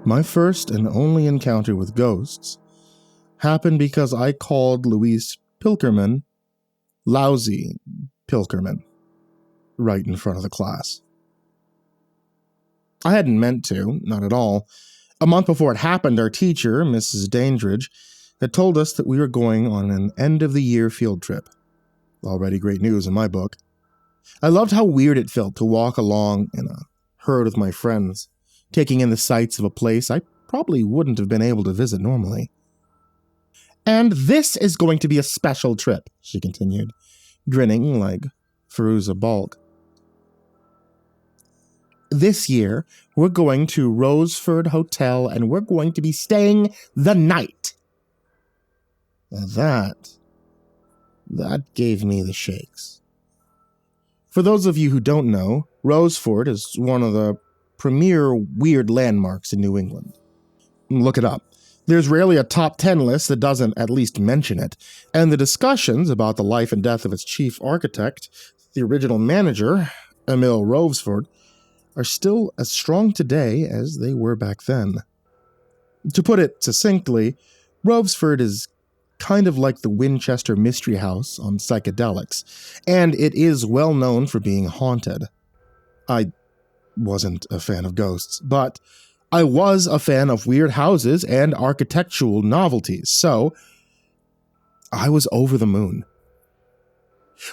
My first and only encounter with ghosts happened because I called Louise Pilkerman Lousy Pilkerman right in front of the class. I hadn't meant to, not at all. A month before it happened, our teacher, Mrs. Dandridge, had told us that we were going on an end-of-the-year field trip. Already great news in my book. I loved how weird it felt to walk along in a herd with my friends, taking in the sights of a place I probably wouldn't have been able to visit normally. "And this is going to be a special trip," she continued, grinning like Fairuza Balk. "This year, we're going to Rovesford Hotel, and we're going to be staying the night." That gave me the shakes. For those of you who don't know, Rovesford is one of the premier weird landmarks in New England. Look it up. There's rarely a top 10 list that doesn't at least mention it, and the discussions about the life and death of its chief architect, the original manager, Emil Rovesford, are still as strong today as they were back then. To put it succinctly, Rovesford is kind of like the Winchester Mystery House on psychedelics, and it is well known for being haunted. I wasn't a fan of ghosts, but I was a fan of weird houses and architectural novelties, so I was over the moon.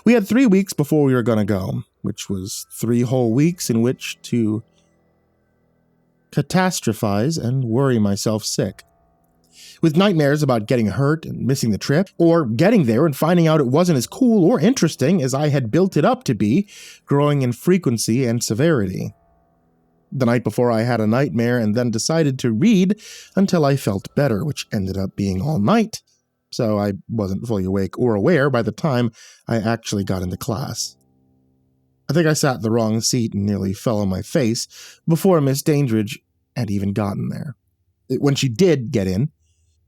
We had 3 weeks before we were going to go, which was 3 whole weeks in which to catastrophize and worry myself sick. With nightmares about getting hurt and missing the trip, or getting there and finding out it wasn't as cool or interesting as I had built it up to be, growing in frequency and severity. The night before I had a nightmare and then decided to read until I felt better, which ended up being all night, so I wasn't fully awake or aware by the time I actually got into class. I think I sat in the wrong seat and nearly fell on my face before Miss Dandridge had even gotten there. When she did get in,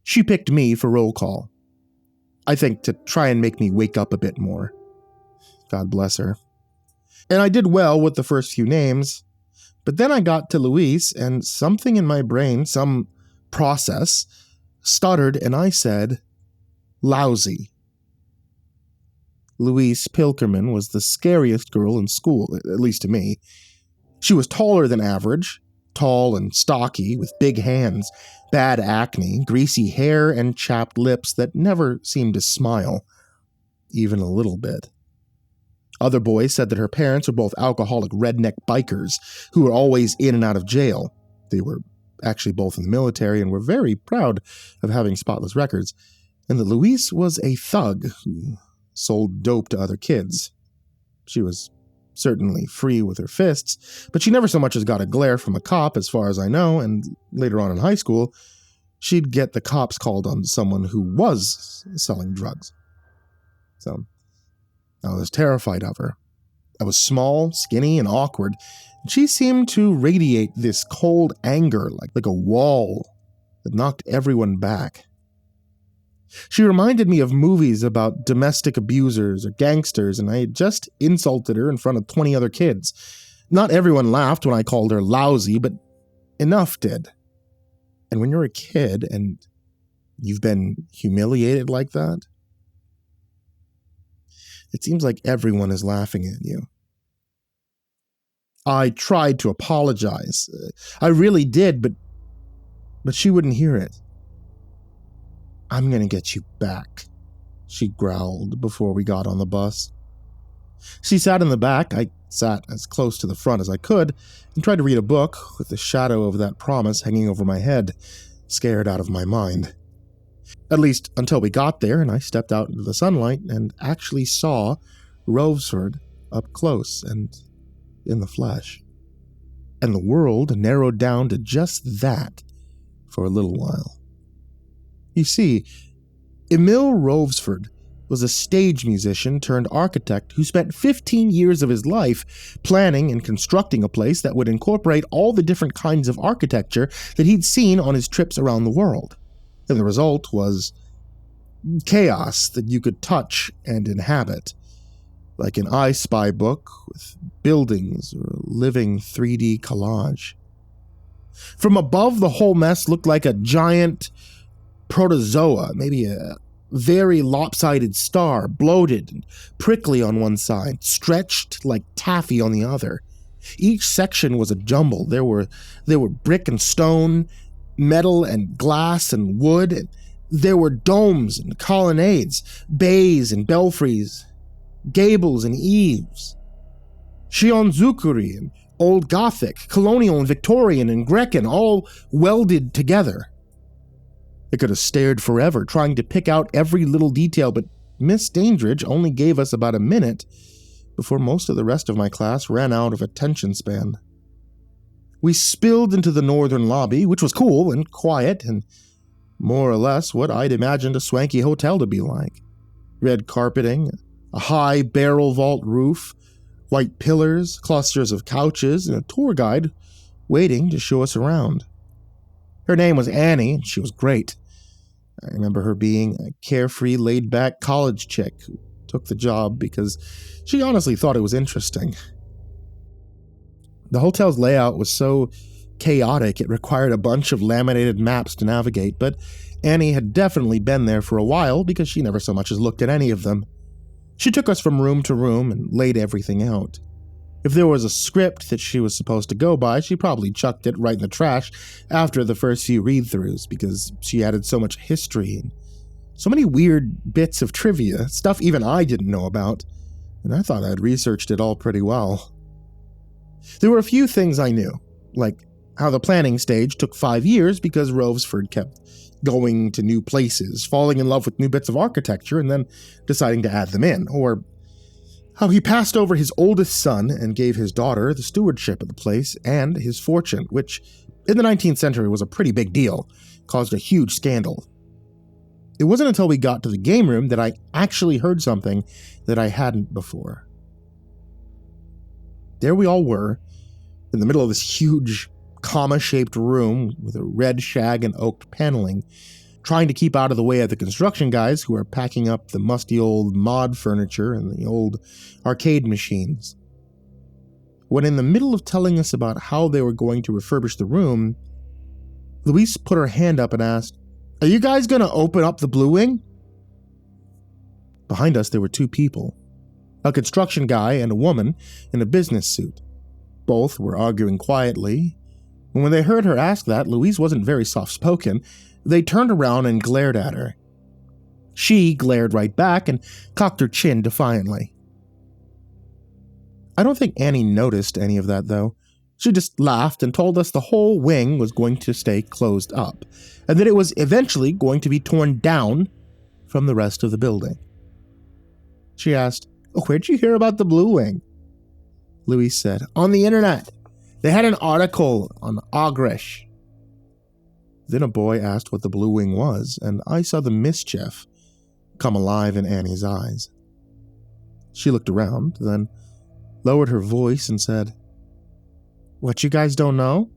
she picked me for roll call. I think to try and make me wake up a bit more. God bless her. And I did well with the first few names, but then I got to Louise and something in my brain, some process, stuttered and I said, "Lousy." Louise Pilkerman was the scariest girl in school, at least to me. She was taller than average, tall and stocky, with big hands, bad acne, greasy hair, and chapped lips that never seemed to smile, even a little bit. Other boys said that her parents were both alcoholic redneck bikers who were always in and out of jail. They were actually both in the military and were very proud of having spotless records, and that Louise was a thug who sold dope to other kids. She was certainly free with her fists, but she never so much as got a glare from a cop, as far as I know, and later on in high school, she'd get the cops called on someone who was selling drugs. So I was terrified of her. I was small, skinny, and awkward, and she seemed to radiate this cold anger like a wall that knocked everyone back. She reminded me of movies about domestic abusers or gangsters, and I had just insulted her in front of 20 other kids. Not everyone laughed when I called her lousy, but enough did. And when you're a kid and you've been humiliated like that, it seems like everyone is laughing at you. I tried to apologize. I really did, but she wouldn't hear it. "I'm going to get you back," she growled before we got on the bus. She sat in the back. I sat as close to the front as I could and tried to read a book with the shadow of that promise hanging over my head, scared out of my mind. At least until we got there and I stepped out into the sunlight and actually saw Rovesford up close and in the flesh. And the world narrowed down to just that for a little while. You see, Emil Rovesford was a stage musician turned architect who spent 15 years of his life planning and constructing a place that would incorporate all the different kinds of architecture that he'd seen on his trips around the world. And the result was chaos that you could touch and inhabit, like an I Spy book with buildings or a living 3D collage. From above, the whole mess looked like a giant protozoa, maybe a very lopsided star, bloated and prickly on one side, stretched like taffy on the other. Each section was a jumble. There were brick and stone, metal and glass and wood. There were domes and colonnades, bays and belfries, gables and eaves, Shion-zukuri and Old Gothic, Colonial and Victorian and Grecan, all welded together. I could have stared forever trying to pick out every little detail, but Miss Dandridge only gave us about a minute before most of the rest of my class ran out of attention span. We spilled into the northern lobby, which was cool and quiet and more or less what I'd imagined a swanky hotel to be like. Red carpeting, a high barrel vault roof, white pillars, clusters of couches, and a tour guide waiting to show us around. Her name was Annie, and she was great. I remember her being a carefree, laid-back college chick who took the job because she honestly thought it was interesting. The hotel's layout was so chaotic it required a bunch of laminated maps to navigate, but Annie had definitely been there for a while because she never so much as looked at any of them. She took us from room to room and laid everything out. If there was a script that she was supposed to go by, she probably chucked it right in the trash after the first few read-throughs because she added so much history and so many weird bits of trivia, stuff even I didn't know about, and I thought I'd researched it all pretty well. There were a few things I knew, like how the planning stage took 5 years because Rovesford kept going to new places, falling in love with new bits of architecture, and then deciding to add them in, or how he passed over his oldest son and gave his daughter the stewardship of the place and his fortune, which in the 19th century was a pretty big deal, caused a huge scandal. It wasn't until we got to the game room that I actually heard something that I hadn't before. There we all were, in the middle of this huge comma-shaped room with a red shag and oak paneling, trying to keep out of the way of the construction guys who are packing up the musty old mod furniture and the old arcade machines. When in the middle of telling us about how they were going to refurbish the room, Louise put her hand up and asked, "Are you guys going to open up the Blue Wing?" Behind us there were two people, a construction guy and a woman in a business suit. Both were arguing quietly, and when they heard her ask that, Louise wasn't very soft-spoken. They turned around and glared at her. She glared right back and cocked her chin defiantly. I don't think Annie noticed any of that, though. She just laughed and told us the whole wing was going to stay closed up, and that it was eventually going to be torn down from the rest of the building. She asked, "Where'd you hear about the Blue Wing?" Louise said, "On the internet. They had an article on Ogrish." Then a boy asked what the Blue Wing was, and I saw the mischief come alive in Annie's eyes. She looked around, then lowered her voice and said, "What you guys don't know?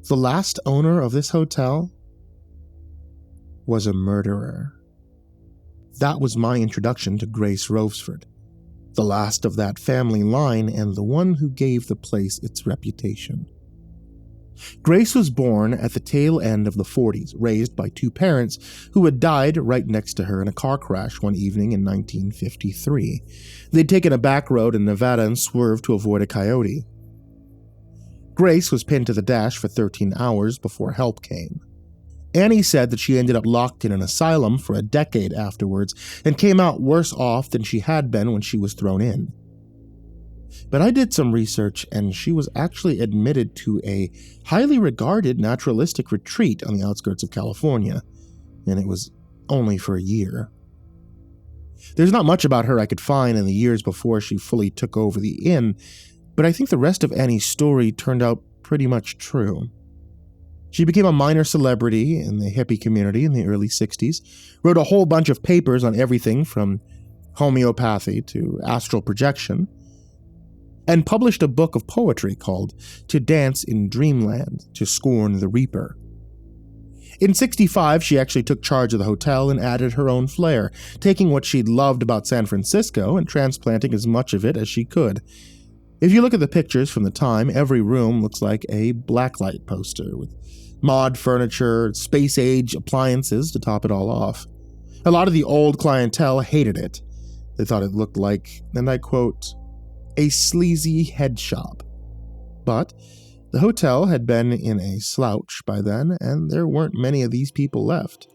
The last owner of this hotel was a murderer." That was my introduction to Grace Rovesford, the last of that family line and the one who gave the place its reputation. Grace was born at the tail end of the 40s, raised by two parents who had died right next to her in a car crash one evening in 1953. They'd taken a back road in Nevada and swerved to avoid a coyote. Grace was pinned to the dash for 13 hours before help came. Annie said that she ended up locked in an asylum for a decade afterwards and came out worse off than she had been when she was thrown in. But I did some research, and she was actually admitted to a highly regarded naturalistic retreat on the outskirts of California, and it was only for a year. There's not much about her I could find in the years before she fully took over the inn, but I think the rest of Annie's story turned out pretty much true. She became a minor celebrity in the hippie community in the early 60s, wrote a whole bunch of papers on everything from homeopathy to astral projection, and published a book of poetry called To Dance in Dreamland, to Scorn the Reaper. In 65, she actually took charge of the hotel and added her own flair, taking what she'd loved about San Francisco and transplanting as much of it as she could. If you look at the pictures from the time, every room looks like a blacklight poster with mod furniture, space-age appliances to top it all off. A lot of the old clientele hated it. They thought it looked like, and I quote, a sleazy head shop. But the hotel had been in a slouch by then, and there weren't many of these people left.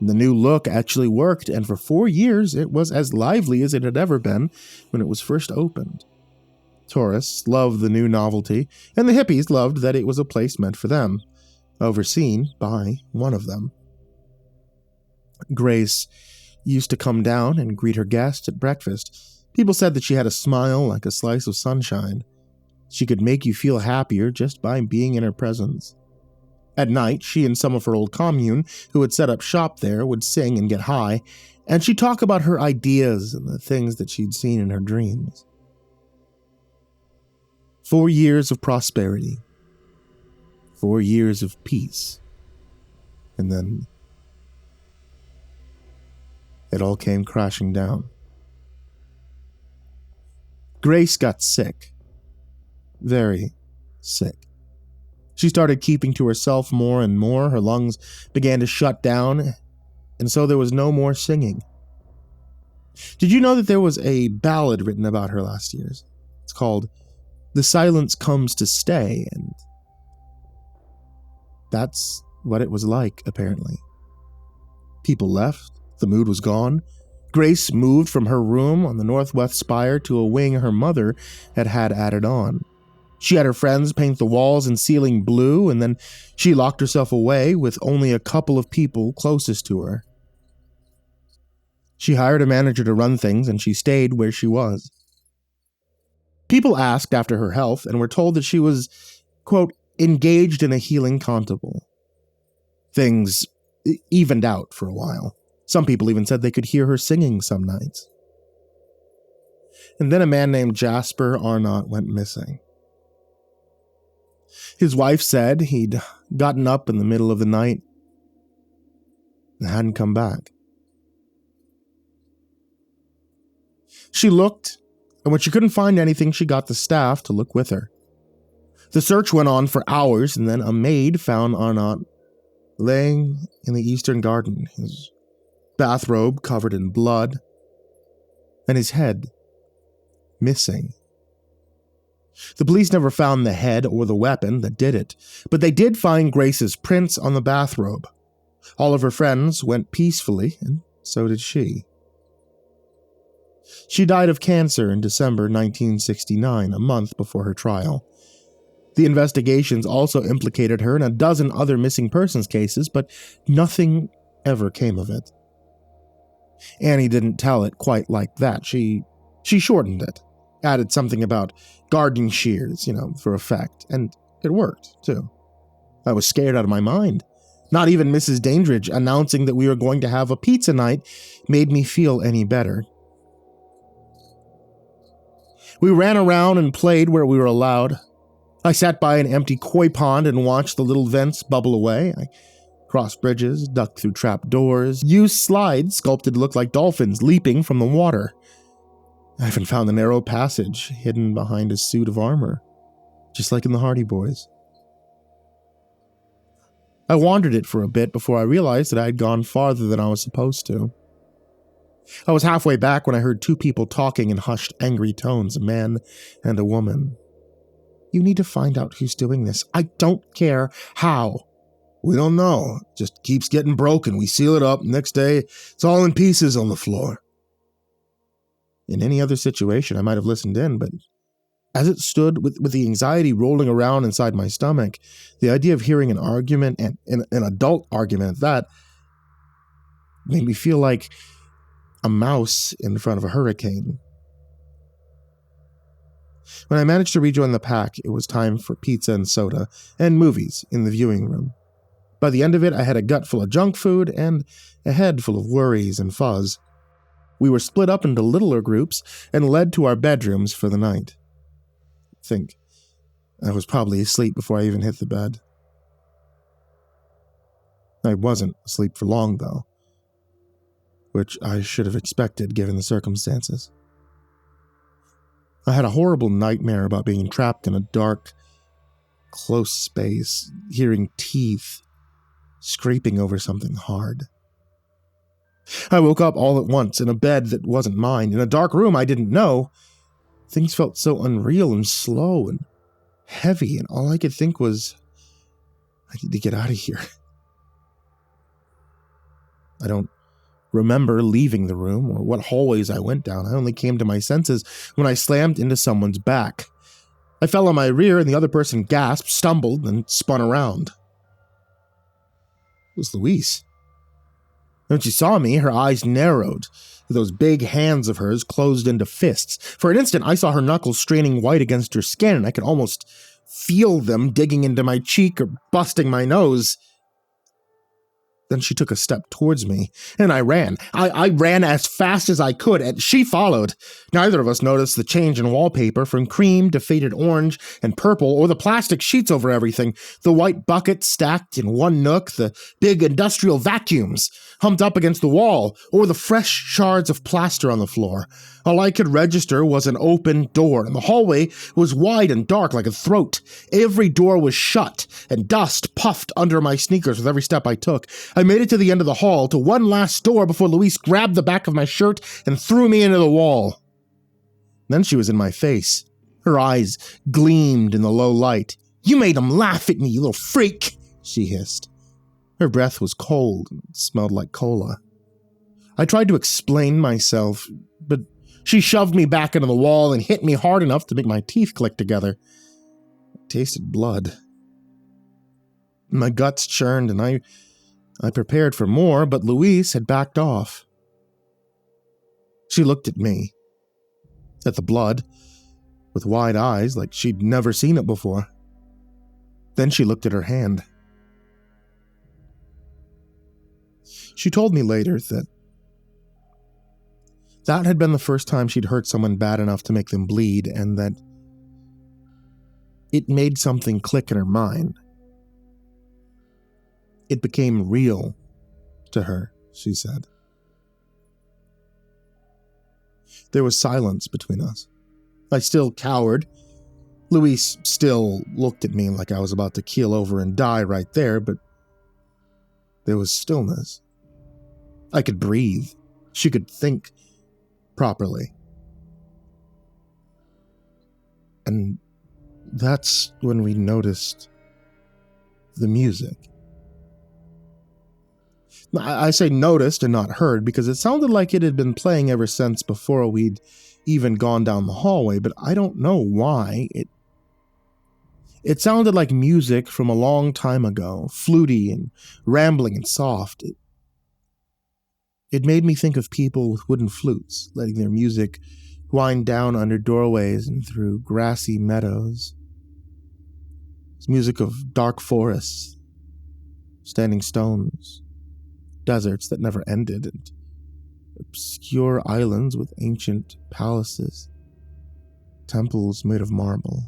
The new look actually worked, and for 4 years it was as lively as it had ever been when it was first opened. Tourists loved the new novelty, and the hippies loved that it was a place meant for them, overseen by one of them. Grace used to come down and greet her guests at breakfast. People said that she had a smile like a slice of sunshine. She could make you feel happier just by being in her presence. At night, she and some of her old commune who had set up shop there would sing and get high, and she'd talk about her ideas and the things that she'd seen in her dreams. 4 years of prosperity. 4 years of peace. And then it all came crashing down. Grace got sick. Very sick. She started keeping to herself more and more. Her lungs began to shut down, and so there was no more singing. Did you know that there was a ballad written about her last year's? It's called The Silence Comes to Stay, and that's what it was like, apparently. People left. The mood was gone. Grace moved from her room on the northwest spire to a wing her mother had added on. She had her friends paint the walls and ceiling blue, and then she locked herself away with only a couple of people closest to her. She hired a manager to run things, and she stayed where she was. People asked after her health and were told that she was, quote, engaged in a healing contemple. Things evened out for a while. Some people even said they could hear her singing some nights. And then a man named Jasper Arnott went missing. His wife said he'd gotten up in the middle of the night and hadn't come back. She looked, and when she couldn't find anything, she got the staff to look with her. The search went on for hours, and then a maid found Arnott laying in the eastern garden, his bathrobe covered in blood, and his head missing. The police never found the head or the weapon that did it, but they did find Grace's prints on the bathrobe. All of her friends went peacefully, and so did she. She died of cancer in December 1969, a month before her trial. The investigations also implicated her in a dozen other missing persons cases, but nothing ever came of it. Annie didn't tell it quite like that. She shortened it, added something about garden shears, for effect, and it worked, too. I was scared out of my mind. Not even Mrs. Dandridge announcing that we were going to have a pizza night made me feel any better. We ran around and played where we were allowed. I sat by an empty koi pond and watched the little vents bubble away. I crossed bridges, ducked through trap doors, used slides sculpted to look like dolphins leaping from the water. I even found the narrow passage hidden behind a suit of armor, just like in the Hardy Boys. I wandered it for a bit before I realized that I had gone farther than I was supposed to. I was halfway back when I heard two people talking in hushed, angry tones, a man and a woman. You need to find out who's doing this. I don't care how. We don't know. It just keeps getting broken. We seal it up. Next day, it's all in pieces on the floor. In any other situation, I might have listened in, but as it stood with the anxiety rolling around inside my stomach, the idea of hearing an argument, and an adult argument at that, made me feel like a mouse in front of a hurricane. When I managed to rejoin the pack, it was time for pizza and soda and movies in the viewing room. By the end of it, I had a gut full of junk food and a head full of worries and fuzz. We were split up into littler groups and led to our bedrooms for the night. I think I was probably asleep before I even hit the bed. I wasn't asleep for long, though, which I should have expected given the circumstances. I had a horrible nightmare about being trapped in a dark, close space, hearing teeth scraping over something hard. I woke up all at once in a bed that wasn't mine, in a dark room I didn't know. Things felt so unreal and slow and heavy, and all I could think was, I need to get out of here. I don't remember leaving the room or what hallways I went down. I only came to my senses when I slammed into someone's back. I fell on my rear and the other person gasped, stumbled, and spun around. It was Louise. When she saw me, her eyes narrowed. Those big hands of hers closed into fists. For an instant, I saw her knuckles straining white against her skin, and I could almost feel them digging into my cheek or busting my nose. Then she took a step towards me, and I ran. I ran as fast as I could, and she followed. Neither of us noticed the change in wallpaper from cream to faded orange and purple, or the plastic sheets over everything, the white bucket stacked in one nook, the big industrial vacuums humped up against the wall, or the fresh shards of plaster on the floor. All I could register was an open door, and the hallway was wide and dark like a throat. Every door was shut, and dust puffed under my sneakers with every step I took. I made it to the end of the hall, to one last door before Louise grabbed the back of my shirt and threw me into the wall. Then she was in my face. Her eyes gleamed in the low light. "You made him laugh at me, you little freak," she hissed. Her breath was cold and smelled like cola. I tried to explain myself, but she shoved me back into the wall and hit me hard enough to make my teeth click together. It tasted blood. My guts churned and I prepared for more, but Louise had backed off. She looked at me, at the blood, with wide eyes like she'd never seen it before. Then she looked at her hand. She told me later that had been the first time she'd hurt someone bad enough to make them bleed, and that it made something click in her mind. It became real to her, she said. There was silence between us. I still cowered. Louise still looked at me like I was about to keel over and die right there, but there was stillness. I could breathe. She could think properly. And that's when we noticed the music. I say noticed and not heard because it sounded like it had been playing ever since before we'd even gone down the hallway, but I don't know why. It sounded like music from a long time ago, fluty and rambling and soft. It made me think of people with wooden flutes, letting their music wind down under doorways and through grassy meadows. It's music of dark forests, standing stones, deserts that never ended, and obscure islands with ancient palaces, temples made of marble.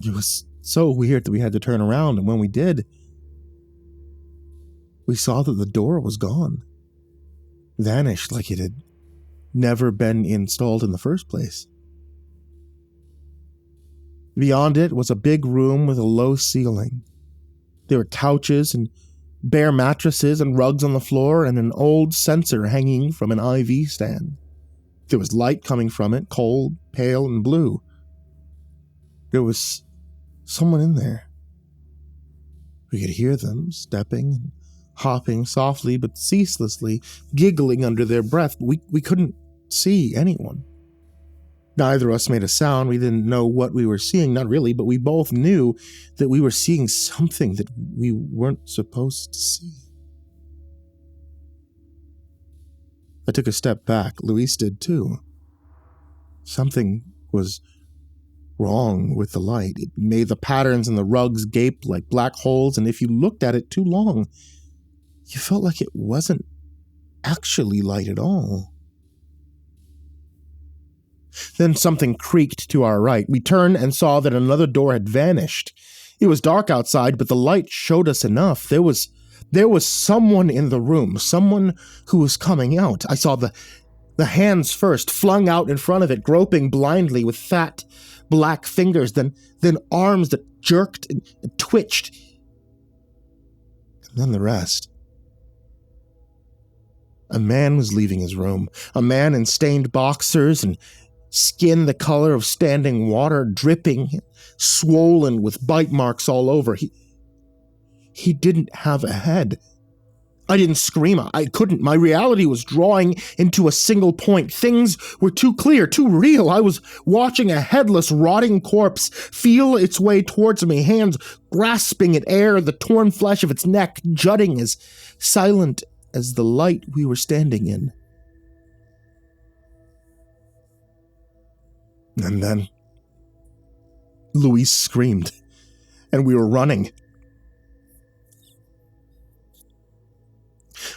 It was so weird that we had to turn around, and when we did, we saw that the door was gone, vanished like it had never been installed in the first place. Beyond it was a big room with a low ceiling. There were couches and bare mattresses and rugs on the floor and an old censer hanging from an IV stand. There was light coming from it, cold, pale, and blue. There was someone in there. We could hear them stepping and hopping softly but ceaselessly, giggling under their breath. We couldn't see anyone. Neither of us made a sound. We didn't know what we were seeing, not really, but we both knew that we were seeing something that we weren't supposed to see. I took a step back. Louise did too. Something was wrong with the light. It made the patterns in the rugs gape like black holes, and if you looked at it too long, you felt like it wasn't actually light at all. Then something creaked to our right. We turned and saw that another door had vanished. It was dark outside, but the light showed us enough. There was someone in the room, someone who was coming out. I saw the The hands first, flung out in front of it, groping blindly with fat, black fingers, then arms that jerked and twitched. And then the rest. A man was leaving his room, a man in stained boxers and skin the color of standing water, dripping, swollen with bite marks all over. He didn't have a head. I didn't scream. I couldn't. My reality was drawing into a single point. Things were too clear, too real. I was watching a headless, rotting corpse feel its way towards me, hands grasping at air, the torn flesh of its neck jutting as silent as the light we were standing in. And then Luis screamed, and we were running.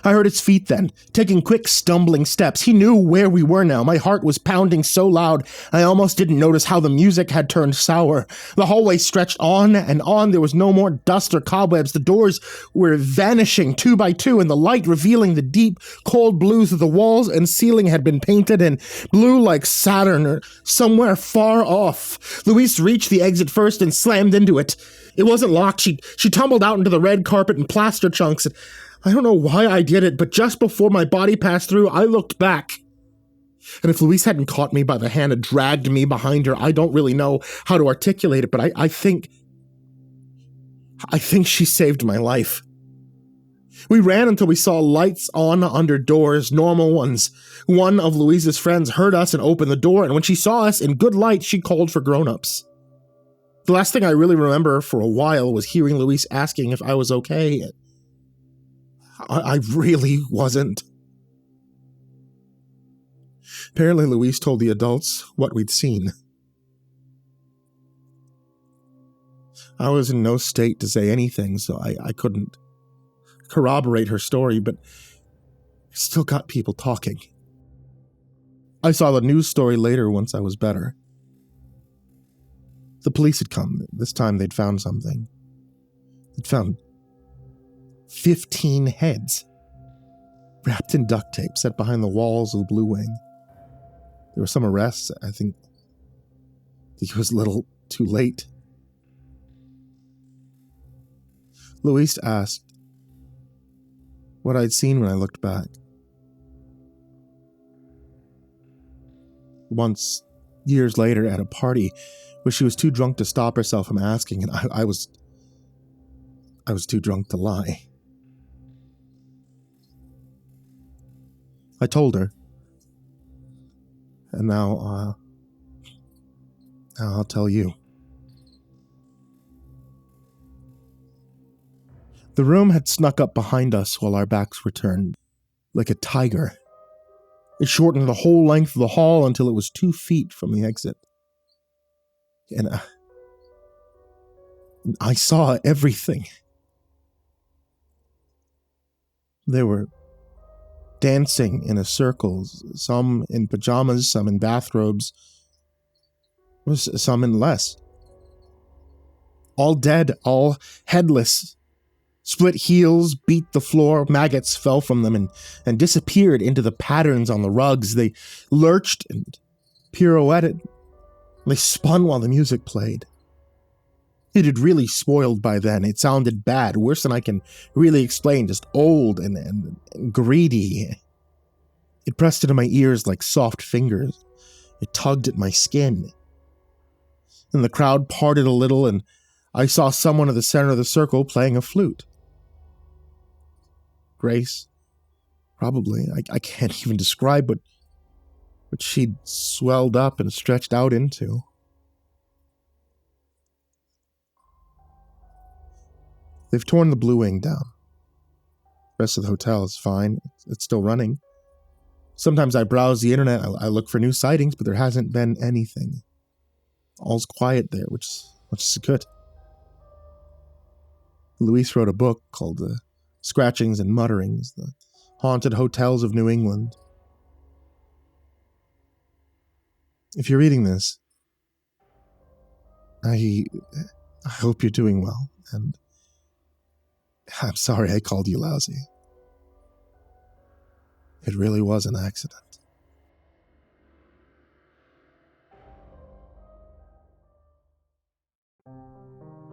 I heard its feet then, taking quick, stumbling steps. He knew where we were now. My heart was pounding so loud, I almost didn't notice how the music had turned sour. The hallway stretched on and on. There was no more dust or cobwebs. The doors were vanishing 2 by 2, and the light revealing the deep, cold blues of the walls and ceiling had been painted in blue like Saturn or somewhere far off. Luis reached the exit first and slammed into it. It wasn't locked. She tumbled out into the red carpet and plaster chunks. I don't know why I did it, but just before my body passed through, I looked back. And if Luis hadn't caught me by the hand and dragged me behind her, I don't really know how to articulate it, but I think she saved my life. We ran until we saw lights on under doors, normal ones. One of Luis's friends heard us and opened the door, and when she saw us in good light, she called for grown-ups. The last thing I really remember for a while was hearing Luis asking if I was okay. I really wasn't. Apparently, Luis told the adults what we'd seen. I was in no state to say anything, so I couldn't corroborate her story, but it still got people talking. I saw the news story later once I was better. The police had come. This time they'd found something. They'd found 15 heads, wrapped in duct tape, set behind the walls of the Blue Wing. There were some arrests. I think it was a little too late. Luis asked what I'd seen when I looked back. Once, years later, at a party, where she was too drunk to stop herself from asking, and I was too drunk to lie. I told her. And now I'll tell you. The room had snuck up behind us while our backs were turned, like a tiger. It shortened the whole length of the hall until it was 2 feet from the exit. And I saw everything. They were dancing in a circle, some in pajamas, some in bathrobes, some in less. All dead, all headless. Split heels beat the floor, maggots fell from them and disappeared into the patterns on the rugs. They lurched and pirouetted. They spun while the music played. It had really spoiled by then. It sounded bad, worse than I can really explain, just old and greedy. It pressed into my ears like soft fingers. It tugged at my skin. And the crowd parted a little, and I saw someone at the center of the circle playing a flute. Grace? Probably. I can't even describe what she'd swelled up and stretched out into. They've torn the Blue Wing down. The rest of the hotel is fine. It's still running. Sometimes I browse the internet, I look for new sightings, but there hasn't been anything. All's quiet there, which is good. Luis wrote a book called The Scratchings and Mutterings, The Haunted Hotels of New England. If you're reading this, I hope you're doing well, and I'm sorry I called you lousy. It really was an accident.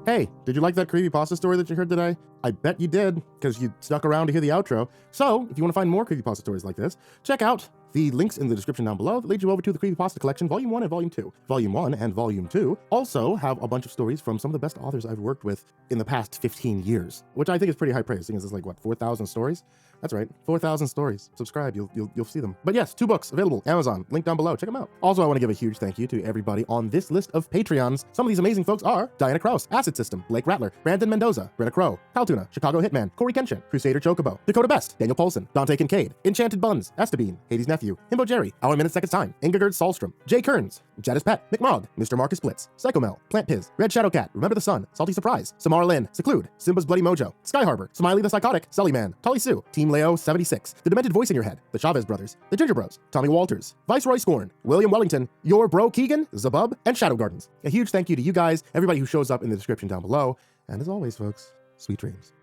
Hey, did you like that creepypasta story that you heard today? I bet you did, because you stuck around to hear the outro. So, if you want to find more creepypasta stories like this, check out the links in the description down below that lead you over to the Creepypasta Collection, Volume 1 and Volume 2. Volume 1 and Volume 2 also have a bunch of stories from some of the best authors I've worked with in the past 15 years, which I think is pretty high praise, seeing as it's like, what, 4,000 stories? That's right, 4,000 stories. Subscribe, you'll see them. But yes, 2 books available, Amazon, link down below, check them out. Also, I want to give a huge thank you to everybody on this list of Patreons. Some of these amazing folks are Diana Kraus, AcidSystem, Blake Rattler, Brandon Mendoza, Brenna Caltuna, ChicagoHitman, CoryxKenshin, CrusaderChocobo, Dakota Best, Daniel Poulsen, Dante Kinkade, Enchanted Buns, Estebean, HIDive's nephew, Himbo Jerry, Our Minute Seconds Time, Ingegerd Solstrom, Jay Kearns, Jadis Pet, McMog, Mr. Marcus Blitz, Psychomel, Plant Piz, Red Shadow Cat, Remember the Sun, Salty Surprise, Samara Lynn, Seclude, Simba's Bloody Mojo, Sky Harbor, Smiley the Psychotic, Sully Man, Tolly Sue, Team Leo 76, The Demented Voice in Your Head, The Chavez Brothers, The Ginger Bros, Tommy Walters, Viceroy Scorn, William Wellington, Your Bro Keegan, Zabub, and Shadow Gardens. A huge thank you to you guys, everybody who shows up in the description down below, and as always, folks, sweet dreams.